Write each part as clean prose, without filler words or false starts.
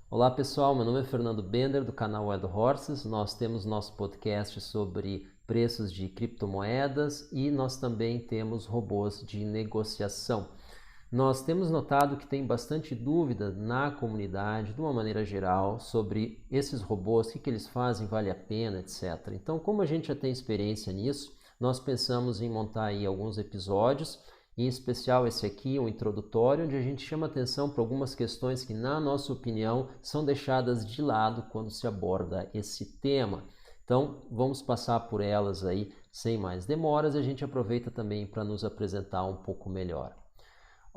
Olá pessoal, meu nome é Fernando Bender do canal Wild Horses. Nós temos nosso podcast sobre preços de criptomoedas e nós também temos robôs de negociação. Nós temos notado que tem bastante dúvida na comunidade, de uma maneira geral, sobre esses robôs, o que eles fazem, vale a pena, etc. Então, como a gente já tem experiência nisso, nós pensamos em montar aí alguns episódios, em especial esse aqui, um introdutório, onde a gente chama atenção para algumas questões que, na nossa opinião, são deixadas de lado quando se aborda esse tema. Então, vamos passar por elas aí sem mais demoras e a gente aproveita também para nos apresentar um pouco melhor.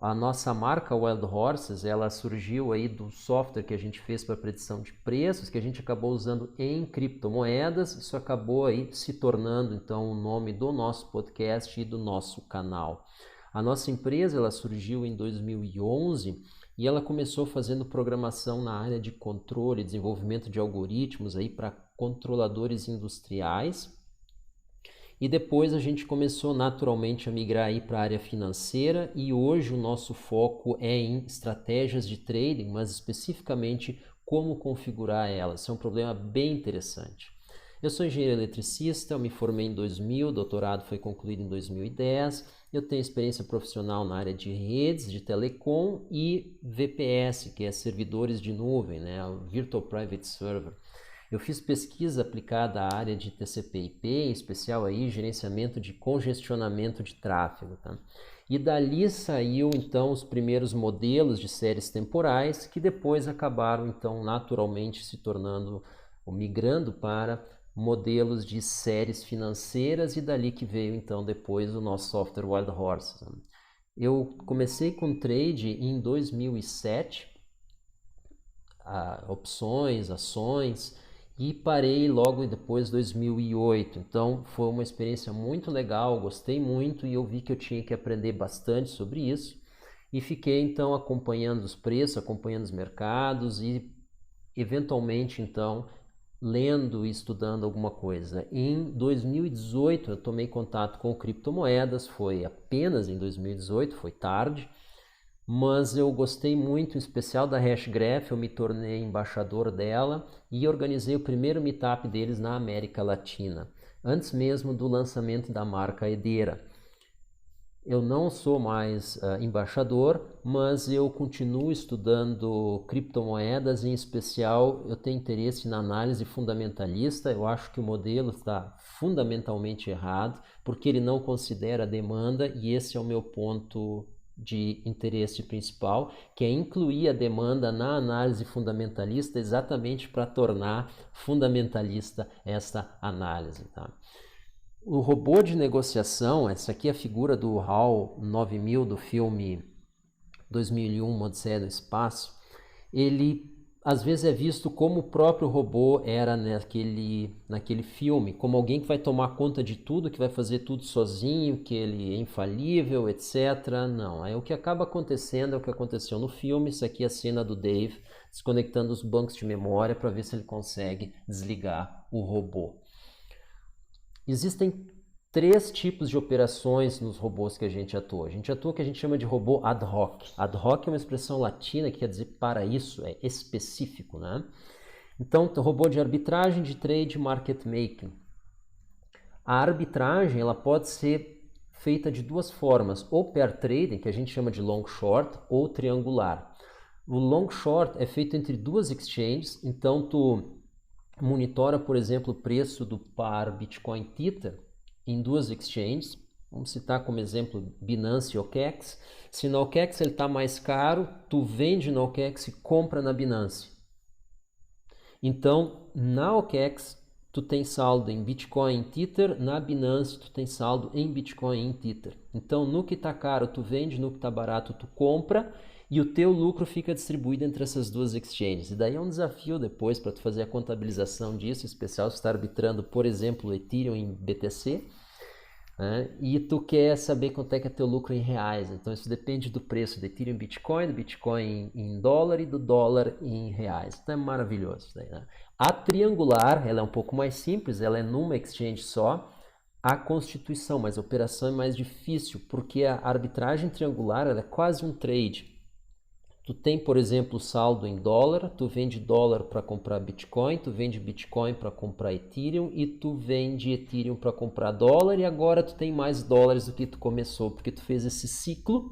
A nossa marca Wild Horses, ela surgiu aí do software que a gente fez para predição de preços, que a gente acabou usando em criptomoedas. Isso acabou aí se tornando então o nome do nosso podcast e do nosso canal. A nossa empresa ela surgiu em 2011 e ela começou fazendo programação na área de controle, desenvolvimento de algoritmos aí para controladores industriais. E depois a gente começou naturalmente a migrar aí para a área financeira e hoje o nosso foco é em estratégias de trading, mas especificamente como configurar elas. Isso é um problema bem interessante. Eu sou engenheiro eletricista, eu me formei em 2000, doutorado foi concluído em 2010. Eu tenho experiência profissional na área de redes, de telecom e VPS, que é servidores de nuvem, né? Virtual Private Server. Eu fiz pesquisa aplicada à área de TCP/IP, em especial aí gerenciamento de congestionamento de tráfego, tá? E dali saiu então os primeiros modelos de séries temporais que depois acabaram então naturalmente se tornando ou migrando para modelos de séries financeiras e dali que veio então depois o nosso software Wild Horses. Eu comecei com trade em 2007, opções, ações, e parei logo depois 2008. Então foi uma experiência muito legal, gostei muito e eu vi que eu tinha que aprender bastante sobre isso e fiquei então acompanhando os preços, acompanhando os mercados e eventualmente então lendo e estudando alguma coisa. Em 2018 eu tomei contato com criptomoedas, foi apenas em 2018, foi tarde, mas eu gostei muito, em especial da Hashgraph, eu me tornei embaixador dela e organizei o primeiro meetup deles na América Latina, antes mesmo do lançamento da marca Hedera. Eu não sou mais embaixador, mas eu continuo estudando criptomoedas, em especial eu tenho interesse na análise fundamentalista. Eu acho que o modelo está fundamentalmente errado, porque ele não considera a demanda e esse é o meu ponto de interesse principal, que é incluir a demanda na análise fundamentalista exatamente para tornar fundamentalista essa análise, tá? O robô de negociação, essa aqui é a figura do HAL 9000 do filme 2001, Uma Odisseia no Espaço, ele às vezes é visto como o próprio robô era naquele filme, como alguém que vai tomar conta de tudo, que vai fazer tudo sozinho, que ele é infalível, etc. Não, o que acaba acontecendo é o que aconteceu no filme. Isso aqui é a cena do Dave desconectando os bancos de memória para ver se ele consegue desligar o robô. Existem três tipos de operações nos robôs que a gente atua. A gente atua o que a gente chama de robô ad hoc. Ad hoc é uma expressão latina que quer dizer para isso, é específico, né? Então, robô de arbitragem, de trade, market making. A arbitragem ela pode ser feita de duas formas, ou pair trading, que a gente chama de long short, ou triangular. O long short é feito entre duas exchanges, então tu monitora, por exemplo, o preço do par Bitcoin Tether em duas exchanges. Vamos citar como exemplo Binance e OKEx. Se na OKEx ele está mais caro, tu vende na OKEx e compra na Binance. Então, na OKEx, tu tem saldo em Bitcoin em Tether, na Binance tu tem saldo em Bitcoin em Tether. Então, no que está caro tu vende, no que está barato tu compra e o teu lucro fica distribuído entre essas duas exchanges. E daí é um desafio depois para tu fazer a contabilização disso, em especial se está arbitrando, por exemplo, Ethereum em BTC, né? E tu quer saber quanto é que é teu lucro em reais. Então isso depende do preço do Ethereum em Bitcoin, do Bitcoin em dólar e do dólar em reais. Então é maravilhoso isso daí, né? A triangular, ela é um pouco mais simples, ela é numa exchange só. A constituição, mas a operação é mais difícil, porque a arbitragem triangular ela é quase um trade. Tu tem, por exemplo, saldo em dólar, tu vende dólar para comprar Bitcoin, tu vende Bitcoin para comprar Ethereum e tu vende Ethereum para comprar dólar e agora tu tem mais dólares do que tu começou, porque tu fez esse ciclo,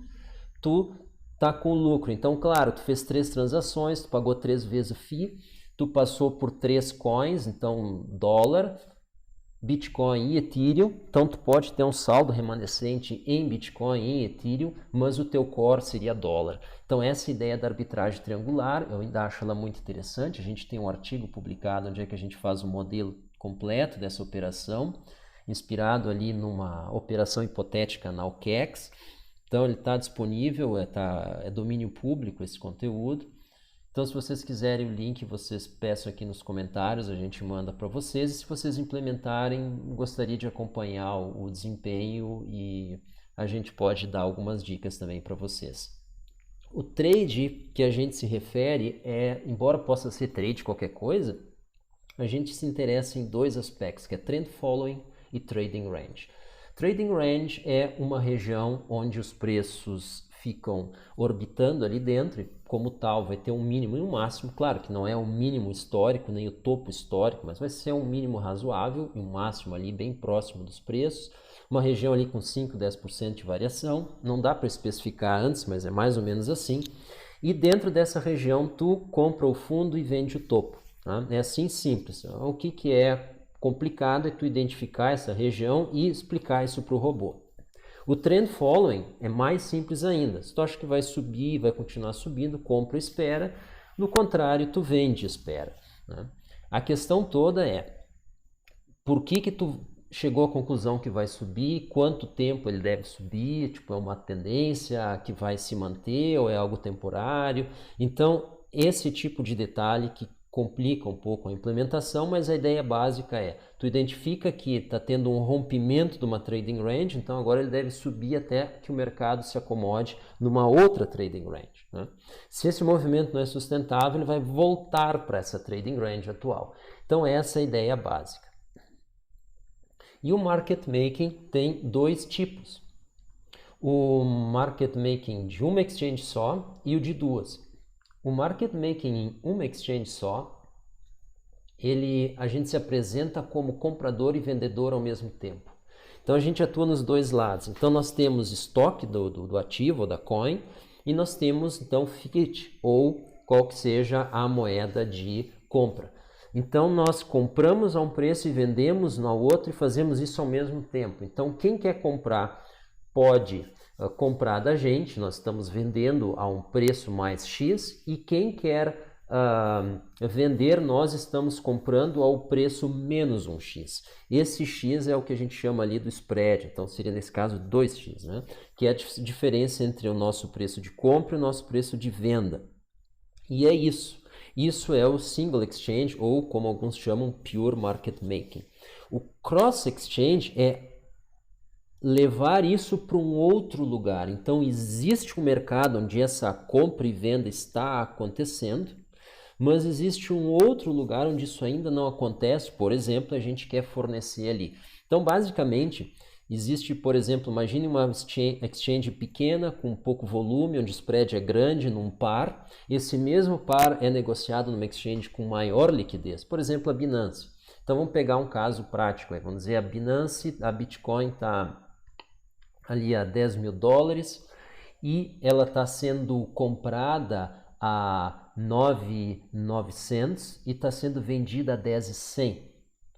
tu tá com lucro. Então, claro, tu fez 3 transações, tu pagou 3 vezes o FII, tu passou por 3 coins, então dólar, Bitcoin e Ethereum, então tu pode ter um saldo remanescente em Bitcoin e em Ethereum, mas o teu core seria dólar. Então essa ideia da arbitragem triangular, eu ainda acho ela muito interessante. A gente tem um artigo publicado onde é que a gente faz o modelo completo dessa operação, inspirado ali numa operação hipotética na OKEx. Então ele está disponível, é domínio público esse conteúdo. Então, se vocês quiserem o link, vocês peçam aqui nos comentários, a gente manda para vocês. E se vocês implementarem, gostaria de acompanhar o desempenho e a gente pode dar algumas dicas também para vocês. O trade que a gente se refere embora possa ser trade qualquer coisa, a gente se interessa em 2 aspectos, que é trend following e trading range. Trading range é uma região onde os preços ficam orbitando ali dentro, e como tal vai ter um mínimo e um máximo, claro que não é o mínimo histórico, nem o topo histórico, mas vai ser um mínimo razoável e um máximo ali bem próximo dos preços, uma região ali com 5, 10% de variação, não dá para especificar antes, mas é mais ou menos assim, e dentro dessa região tu compra o fundo e vende o topo, tá? É assim simples. O que é complicado é tu identificar essa região e explicar isso para o robô. O trend following é mais simples ainda. Se tu acha que vai subir, vai continuar subindo, compra e espera. No contrário, tu vende e espera, né? A questão toda é por que tu chegou à conclusão que vai subir, quanto tempo ele deve subir, tipo, é uma tendência que vai se manter ou é algo temporário. Então, esse tipo de detalhe que complica um pouco a implementação, mas a ideia básica tu identifica que está tendo um rompimento de uma trading range, então agora ele deve subir até que o mercado se acomode numa outra trading range, né? Se esse movimento não é sustentável, ele vai voltar para essa trading range atual. Então essa é a ideia básica. E o market making tem 2 tipos. O market making de uma exchange só e o de 2. O market making em uma exchange só, a gente se apresenta como comprador e vendedor ao mesmo tempo. Então a gente atua nos 2 lados. Então nós temos estoque do ativo, ou da coin, e nós temos então fiat, ou qual que seja a moeda de compra. Então nós compramos a um preço e vendemos no outro e fazemos isso ao mesmo tempo. Então quem quer comprar pode comprar da gente, nós estamos vendendo a um preço mais X, e quem quer vender, nós estamos comprando ao preço menos um X. Esse X é o que a gente chama ali do spread, então seria nesse caso 2X, né? Que é a diferença entre o nosso preço de compra e o nosso preço de venda. E é isso. Isso é o single exchange, ou como alguns chamam, pure market making. O cross exchange é levar isso para um outro lugar. Então existe um mercado onde essa compra e venda está acontecendo, mas existe um outro lugar onde isso ainda não acontece. Por exemplo, a gente quer fornecer ali. Então basicamente existe, por exemplo, imagine uma exchange pequena com pouco volume, onde o spread é grande num par. Esse mesmo par é negociado numa exchange com maior liquidez, por exemplo a Binance. Então vamos pegar um caso prático, vamos dizer a Binance, a Bitcoin está ali a 10 mil dólares e ela está sendo comprada a 9.900 e está sendo vendida a 10.100.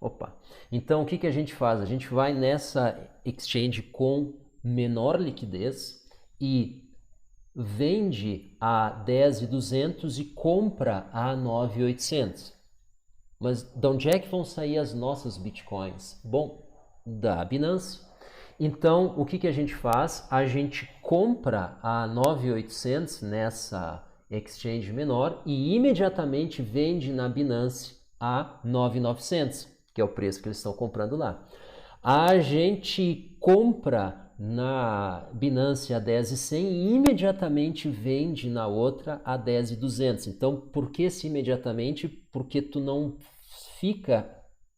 Opa! Então o que a gente faz? A gente vai nessa exchange com menor liquidez e vende a 10.200 e compra a 9.800. Mas de onde é que vão sair as nossas bitcoins? Bom, da Binance. Então, o que a gente faz? A gente compra a 9.800 nessa exchange menor e imediatamente vende na Binance a 9.900, que é o preço que eles estão comprando lá. A gente compra na Binance a 10.100 e imediatamente vende na outra a 10.200. Então, por que esse imediatamente? Porque tu não fica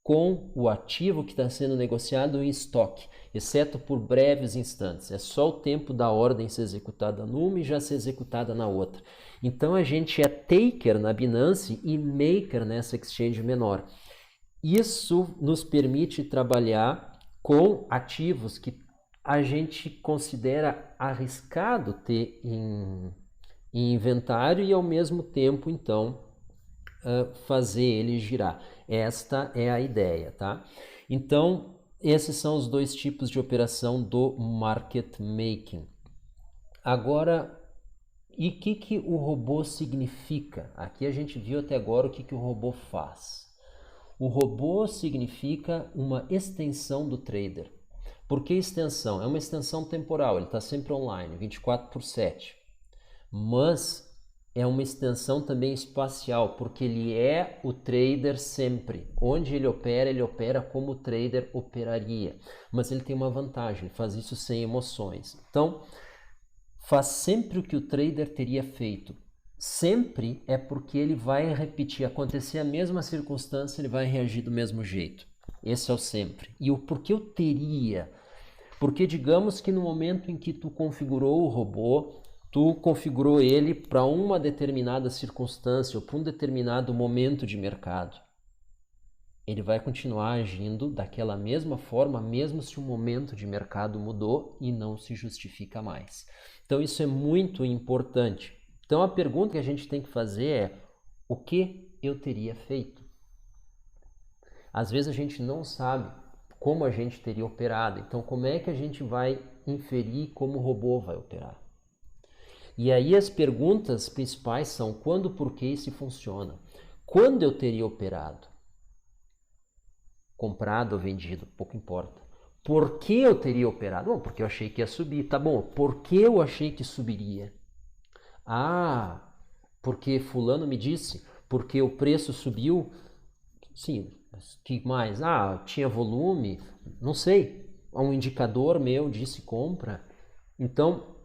com o ativo que está sendo negociado em estoque, exceto por breves instantes. É só o tempo da ordem ser executada numa e já ser executada na outra. Então a gente é taker na Binance e maker nessa exchange menor. Isso nos permite trabalhar com ativos que a gente considera arriscado ter em inventário e ao mesmo tempo, então, fazer ele girar. Esta é a ideia, tá? Então, esses são os dois tipos de operação do market making. Agora, e o que o robô significa? Aqui a gente viu até agora o que o robô faz. O robô significa uma extensão do trader. Por que extensão? É uma extensão temporal, ele está sempre online, 24/7. Mas é uma extensão também espacial, porque ele é o trader sempre. Onde ele opera como o trader operaria. Mas ele tem uma vantagem, ele faz isso sem emoções. Então, faz sempre o que o trader teria feito. Sempre é porque ele vai repetir, acontecer a mesma circunstância, ele vai reagir do mesmo jeito. Esse é o sempre. E o porquê eu teria? Porque digamos que no momento em que tu configurou o robô, tu configurou ele para uma determinada circunstância ou para um determinado momento de mercado. Ele vai continuar agindo daquela mesma forma, mesmo se o momento de mercado mudou e não se justifica mais. Então isso é muito importante. Então a pergunta que a gente tem que fazer é: o que eu teria feito? Às vezes a gente não sabe como a gente teria operado. Então como é que a gente vai inferir como o robô vai operar? E aí as perguntas principais são: quando, por que e se funciona? Quando eu teria operado? Comprado ou vendido, pouco importa. Por que eu teria operado? Bom, porque eu achei que ia subir. Tá bom, por que eu achei que subiria? Ah, porque fulano me disse, porque o preço subiu. Sim, que mais? Ah, tinha volume, não sei. Um indicador meu disse compra. Então,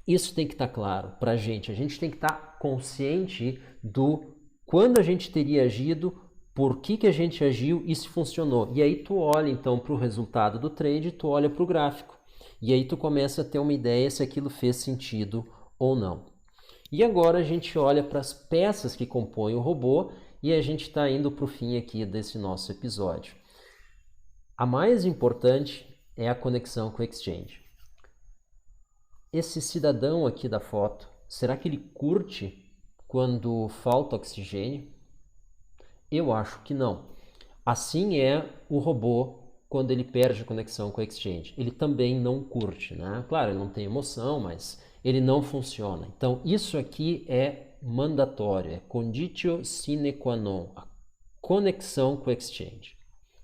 isso tem que estar claro para a gente. A gente tem que estar consciente do quando a gente teria agido, por que a gente agiu e se funcionou. E aí tu olha então para o resultado do trade, tu olha para o gráfico. E aí tu começa a ter uma ideia se aquilo fez sentido ou não. E agora a gente olha para as peças que compõem o robô e a gente está indo para o fim aqui desse nosso episódio. A mais importante é a conexão com o exchange. Esse cidadão aqui da foto, será que ele curte quando falta oxigênio? Eu acho que não. Assim é o robô quando ele perde a conexão com o exchange. Ele também não curte, né? Claro, ele não tem emoção, mas ele não funciona. Então, isso aqui é mandatório, é conditio sine qua non, a conexão com o exchange.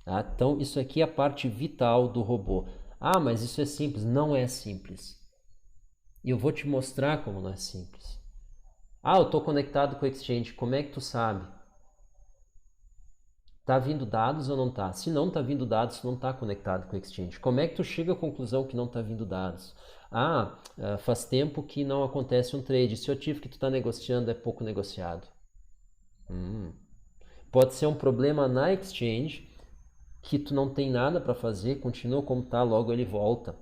Tá? Então, isso aqui é a parte vital do robô. Ah, mas isso é simples. Não é simples. E eu vou te mostrar como não é simples. Ah, eu estou conectado com o exchange. Como é que tu sabe? Tá vindo dados ou não tá? Se não tá vindo dados, tu não tá conectado com o exchange. Como é que tu chega à conclusão que não tá vindo dados? Ah, faz tempo que não acontece um trade. Se o ativo que tu tá negociando é pouco negociado. Pode ser um problema na exchange que tu não tem nada para fazer, continua como tá, logo ele volta.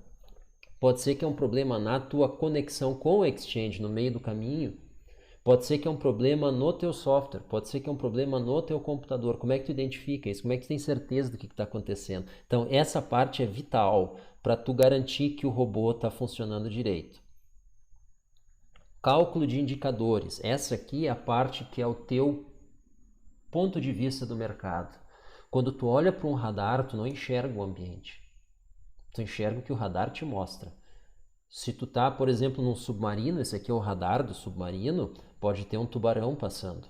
Pode ser que é um problema na tua conexão com o exchange no meio do caminho. Pode ser que é um problema no teu software, pode ser que é um problema no teu computador. Como é que tu identifica isso? Como é que tu tem certeza do que está acontecendo? Então, essa parte é vital para tu garantir que o robô está funcionando direito. Cálculo de indicadores. Essa aqui é a parte que é o teu ponto de vista do mercado. Quando tu olha para um radar, tu não enxerga o ambiente. Tu enxerga o que o radar te mostra. Se tu tá, por exemplo, num submarino, esse aqui é o radar do submarino, pode ter um tubarão passando.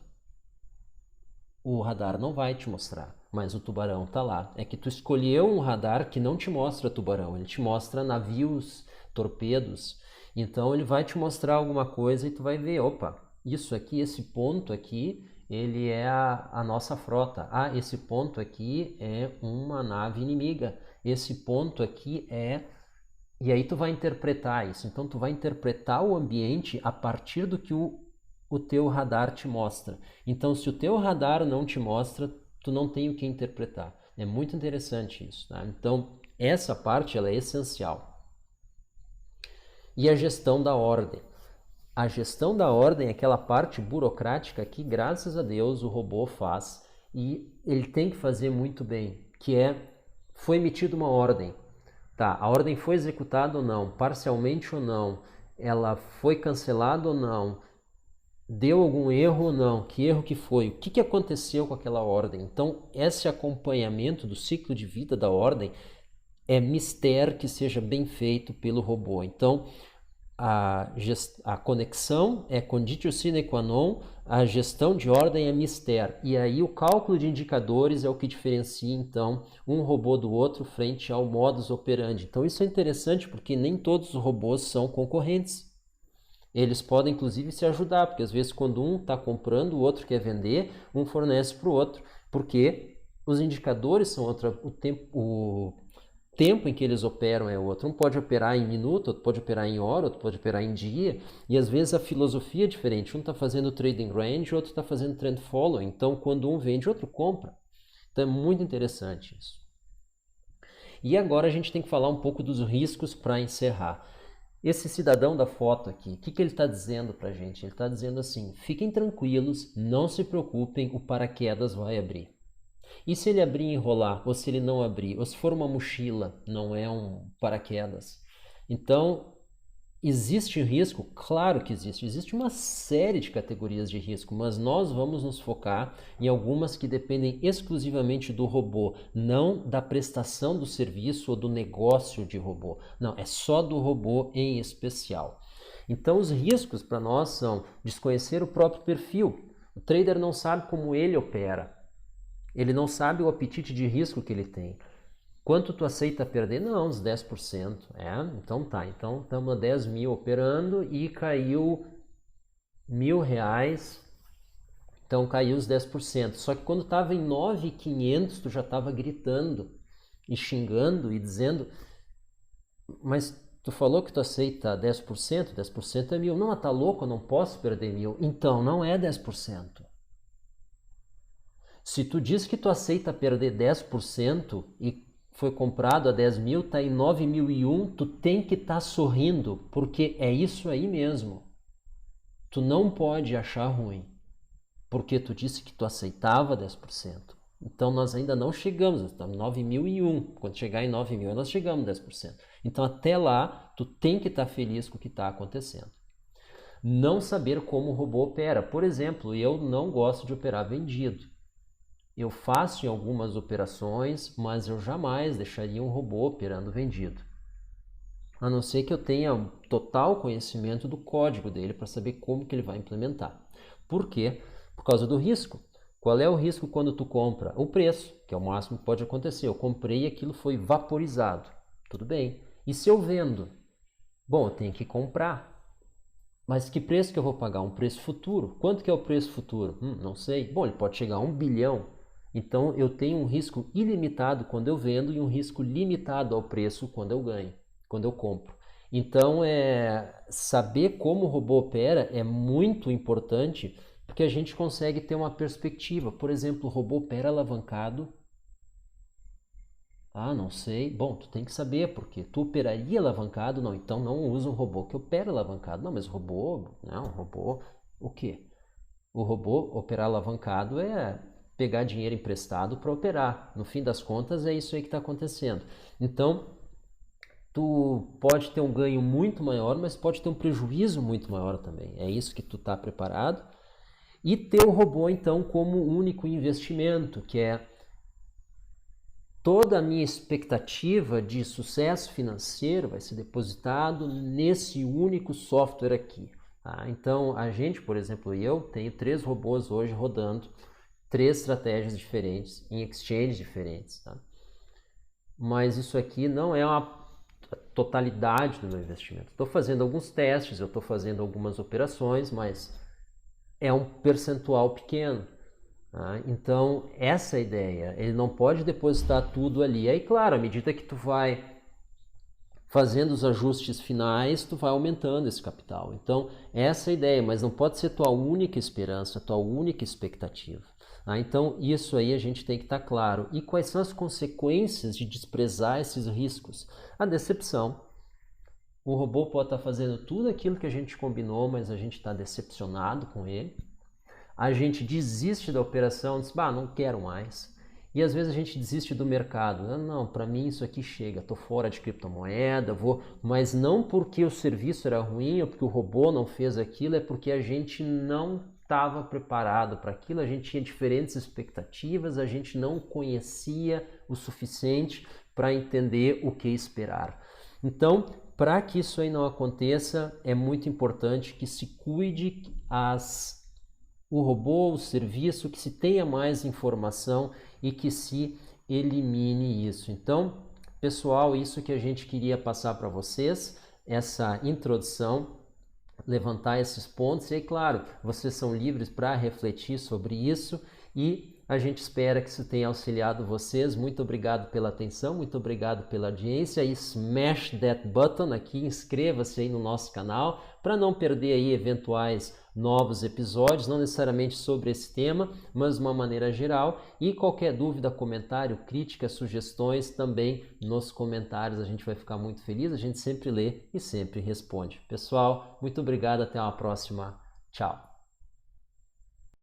O radar não vai te mostrar, mas o tubarão tá lá. É que tu escolheu um radar que não te mostra tubarão, ele te mostra navios, torpedos. Então ele vai te mostrar alguma coisa e tu vai ver, opa, isso aqui, esse ponto aqui, ele é a nossa frota. Ah, esse ponto aqui é uma nave inimiga. Esse ponto aqui é... E aí tu vai interpretar isso. Então tu vai interpretar o ambiente a partir do que o teu radar te mostra. Então se o teu radar não te mostra, tu não tem o que interpretar. É muito interessante isso, tá? Então, essa parte ela é essencial. E a gestão da ordem. A gestão da ordem é aquela parte burocrática que, graças a Deus, o robô faz e ele tem que fazer muito bem, que foi emitida uma ordem. Tá, a ordem foi executada ou não, parcialmente ou não, ela foi cancelada ou não, deu algum erro ou não, que erro que foi, o que aconteceu com aquela ordem. Então, esse acompanhamento do ciclo de vida da ordem é mister que seja bem feito pelo robô. Então, a conexão é conditio sine qua non, a gestão de ordem é mister. E aí o cálculo de indicadores é o que diferencia, então, um robô do outro frente ao modus operandi. Então isso é interessante porque nem todos os robôs são concorrentes. Eles podem, inclusive, se ajudar, porque às vezes quando um está comprando, o outro quer vender, um fornece para o outro, porque os indicadores são o tempo em que eles operam é outro. Um pode operar em minuto, outro pode operar em hora, outro pode operar em dia, e às vezes a filosofia é diferente. Um está fazendo trading range, outro está fazendo trend following. Então, quando um vende, outro compra. Então, é muito interessante isso. E agora a gente tem que falar um pouco dos riscos para encerrar. Esse cidadão da foto aqui, o que ele está dizendo para a gente? Ele está dizendo assim, fiquem tranquilos, não se preocupem, o paraquedas vai abrir. E se ele abrir e enrolar, ou se ele não abrir, ou se for uma mochila, não é um paraquedas. Então, existe risco? Claro que existe. Existe uma série de categorias de risco, mas nós vamos nos focar em algumas que dependem exclusivamente do robô, não da prestação do serviço ou do negócio de robô. Não, é só do robô em especial. Então, os riscos para nós são desconhecer o próprio perfil. O trader não sabe como ele opera. Ele não sabe o apetite de risco que ele tem. Quanto tu aceita perder? Não, uns 10%. Então tá. Então estamos a 10 mil operando e caiu R$ 1.000. Então caiu os 10%. Só que quando estava em 9.500, tu já estava gritando e xingando e dizendo, mas tu falou que tu aceita 10%? 10% é 1.000. Não, tá louco, eu não posso perder 1.000. Então não é 10%. Se tu diz que tu aceita perder 10% e foi comprado a 10 mil, tá em 9.001, tu tem que estar sorrindo, porque é isso aí mesmo. Tu não pode achar ruim, porque tu disse que tu aceitava 10%. Então nós ainda não chegamos, nós estamos em 9.001. Quando chegar em 9.000, nós chegamos a 10%. Então até lá, tu tem que estar feliz com o que está acontecendo. Não saber como o robô opera. Por exemplo, eu não gosto de operar vendido. Eu faço em algumas operações, mas eu jamais deixaria um robô operando vendido. A não ser que eu tenha total conhecimento do código dele para saber como que ele vai implementar. Por quê? Por causa do risco. Qual é o risco quando tu compra? O preço, que é o máximo que pode acontecer. Eu comprei e aquilo foi vaporizado. Tudo bem. E se eu vendo? Bom, eu tenho que comprar. Mas que preço que eu vou pagar? Um preço futuro. Quanto que é o preço futuro? Não sei. Bom, ele pode chegar a 1 bilhão. Então eu tenho um risco ilimitado quando eu vendo e um risco limitado ao preço quando eu ganho, quando eu compro. Então saber como o robô opera é muito importante porque a gente consegue ter uma perspectiva. Por exemplo, o robô opera alavancado. Ah, não sei. Bom, tu tem que saber, porque tu operaria alavancado? Não, então não usa um robô que opera alavancado. Não, mas robô, não, robô, o quê? O robô operar alavancado é pegar dinheiro emprestado para operar. No fim das contas, é isso aí que está acontecendo. Então, tu pode ter um ganho muito maior, mas pode ter um prejuízo muito maior também. É isso que tu está preparado. E ter o robô, então, como único investimento, que é toda a minha expectativa de sucesso financeiro vai ser depositado nesse único software aqui. Tá? Então, a gente, por exemplo, eu tenho 3 robôs hoje rodando 3 estratégias diferentes, em exchanges diferentes. Tá? Mas isso aqui não é uma totalidade do meu investimento. Estou fazendo alguns testes, eu estou fazendo algumas operações, mas é um percentual pequeno. Tá? Então, essa é a ideia. Ele não pode depositar tudo ali. Aí, claro, à medida que tu vai fazendo os ajustes finais, tu vai aumentando esse capital. Então, essa é a ideia, mas não pode ser tua única esperança, tua única expectativa. Então, isso aí a gente tem que estar claro. E quais são as consequências de desprezar esses riscos? A decepção. O robô pode estar fazendo tudo aquilo que a gente combinou, mas a gente está decepcionado com ele. A gente desiste da operação, diz, não quero mais. E às vezes a gente desiste do mercado. Não, para mim isso aqui chega, estou fora de criptomoeda, mas não porque o serviço era ruim ou porque o robô não fez aquilo, é porque a gente não estava preparado para aquilo, a gente tinha diferentes expectativas, a gente não conhecia o suficiente para entender o que esperar. Então, para que isso aí não aconteça, é muito importante que se cuide o robô, o serviço, que se tenha mais informação e que se elimine isso. Então, pessoal, isso que a gente queria passar para vocês, essa introdução, levantar esses pontos. E aí, claro, vocês são livres para refletir sobre isso e a gente espera que isso tenha auxiliado vocês. Muito obrigado pela atenção, muito obrigado pela audiência e smash that button aqui, inscreva-se aí no nosso canal para não perder aí eventuais novos episódios, não necessariamente sobre esse tema, mas de uma maneira geral. E qualquer dúvida, comentário, crítica, sugestões também nos comentários, a gente vai ficar muito feliz, a gente sempre lê e sempre responde. Pessoal, muito obrigado, até uma próxima. Tchau!